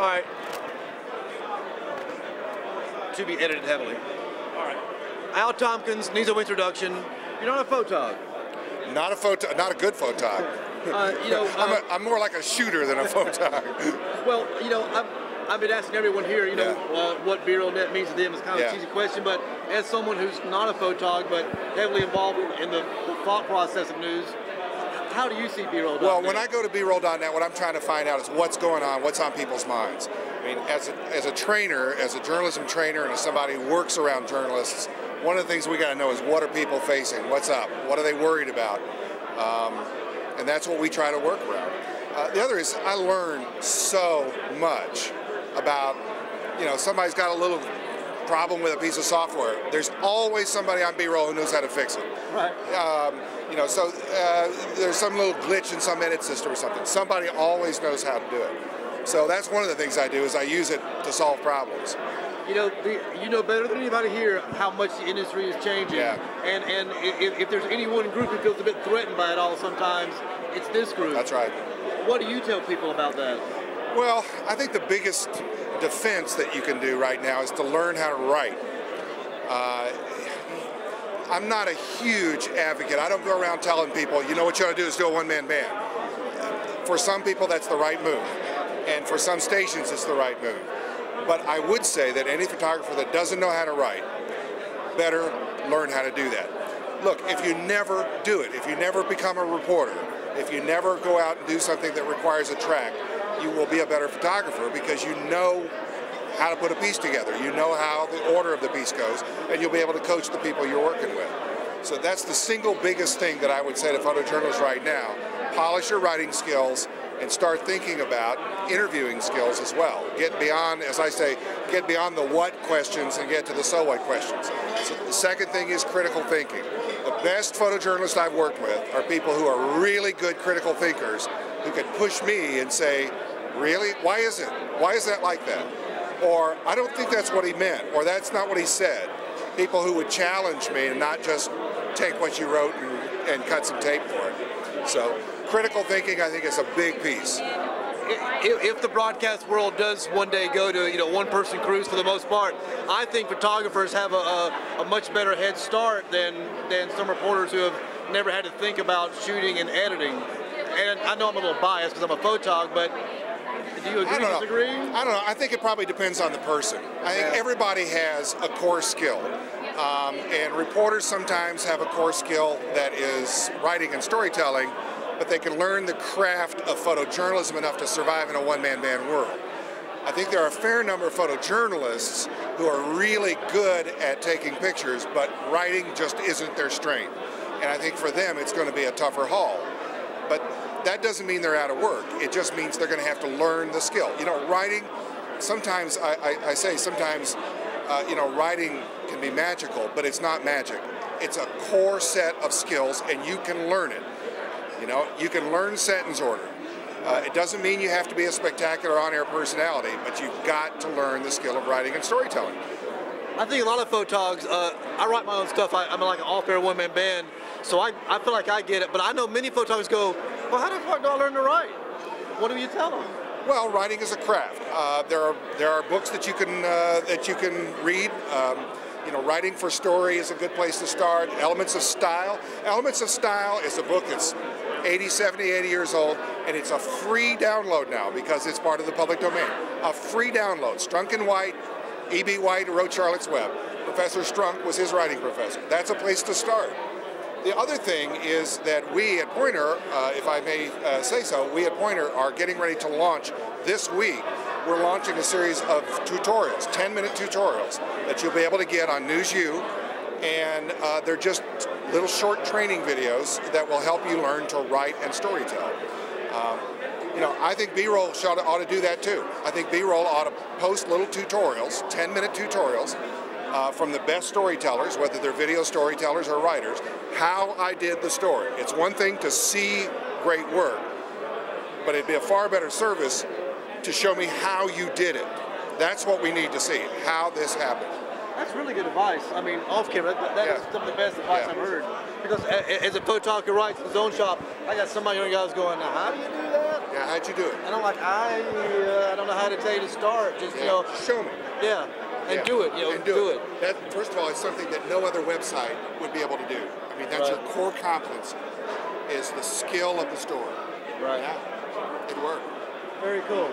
All right. To be edited heavily. All right. Al Tompkins needs a introduction. You're not a photog. Not a good photog. I'm more like a shooter than a photog. Well, I've been asking everyone here, what B-roll net means to them. It's kind of a cheesy question, but as someone who's not a photog but heavily involved in the thought process of news, how do you see B-roll.net? Well, when I go to B-roll.net, what I'm trying to find out is what's going on, what's on people's minds. I mean, as a trainer, as a journalism trainer, and as somebody who works around journalists, one of the things we got to know is what are people facing? What's up? What are they worried about? And that's what we try to work around. The other is I learn so much about, somebody's got a little problem with a piece of software. There's always somebody on B-roll who knows how to fix it. Right. There's some little glitch in some edit system or something. Somebody always knows how to do it. So that's one of the things I do is I use it to solve problems. You know better than anybody here how much the industry is changing. Yeah. And if there's any one group who feels a bit threatened by it all sometimes, it's this group. That's right. What do you tell people about that? Well, I think the biggest defense that you can do right now is to learn how to write. I'm not a huge advocate. I don't go around telling people, what you ought to do is do a one-man band. For some people, that's the right move. And for some stations, it's the right move. But I would say that any photographer that doesn't know how to write better learn how to do that. Look, if you never do it, if you never become a reporter, if you never go out and do something that requires a track, you will be a better photographer because you know how to put a piece together. You know how the order of the piece goes, and you'll be able to coach the people you're working with. So that's the single biggest thing that I would say to photojournalists right now. Polish your writing skills and start thinking about interviewing skills as well. Get beyond, as I say, get beyond the what questions and get to the so what questions. So the second thing is critical thinking. The best photojournalists I've worked with are people who are really good critical thinkers who can push me and say, really? Why is it? Why is that like that? Or, I don't think that's what he meant, or that's not what he said. People who would challenge me and not just take what you wrote and cut some tape for it. So, critical thinking, I think, is a big piece. If the broadcast world does one day go to one-person crews for the most part, I think photographers have a much better head start than some reporters who have never had to think about shooting and editing. And I know I'm a little biased because I'm a photog, but do you agree, disagree? I don't know. I think it probably depends on the person. I think everybody has a core skill. And reporters sometimes have a core skill that is writing and storytelling, but they can learn the craft of photojournalism enough to survive in a one-man band world. I think there are a fair number of photojournalists who are really good at taking pictures, but writing just isn't their strength. And I think for them it's going to be a tougher haul. But that doesn't mean they're out of work. It just means they're going to have to learn the skill. Writing, sometimes, I say sometimes, writing can be magical, but it's not magic. It's a core set of skills, and you can learn it. You can learn sentence order. It doesn't mean you have to be a spectacular on-air personality, but you've got to learn the skill of writing and storytelling. I think a lot of photogs, I write my own stuff. I'm like an off-air one-man band, so I feel like I get it. But I know many photogs go, well, how the fuck do I learn to write? What do you tell them? Well, writing is a craft. There are books that you can read. Writing for story is a good place to start. Elements of Style. Elements of Style is a book that's 80 years old, and it's a free download now because it's part of the public domain. A free download. Strunk and White, E.B. White, who wrote Charlotte's Web. Professor Strunk was his writing professor. That's a place to start. The other thing is that we at Poynter, if I may say so, we at Poynter are getting ready to launch this week. We're launching a series of tutorials, 10-minute tutorials that you'll be able to get on NewsU, and they're just little short training videos that will help you learn to write and storytell. I think B-roll ought to do that too. I think B-roll ought to post little tutorials, 10-minute tutorials, from the best storytellers, whether they're video storytellers or writers, how I did the story. It's one thing to see great work, but it'd be a far better service to show me how you did it. That's what we need to see, how this happened. That's really good advice. I mean, off camera, that is some of the best advice I've heard. Because as a photographer who writes in his own shop, I got somebody here guys going, now how do you do that? Yeah, let you do it. And I'm like, I don't know how to tell you to start. Just you know, show me. Yeah, and do it. You know, and do it. That, first of all, is something that no other website would be able to do. I mean, that's your core competency, is the skill of the story. Right. Yeah, it worked. Very cool.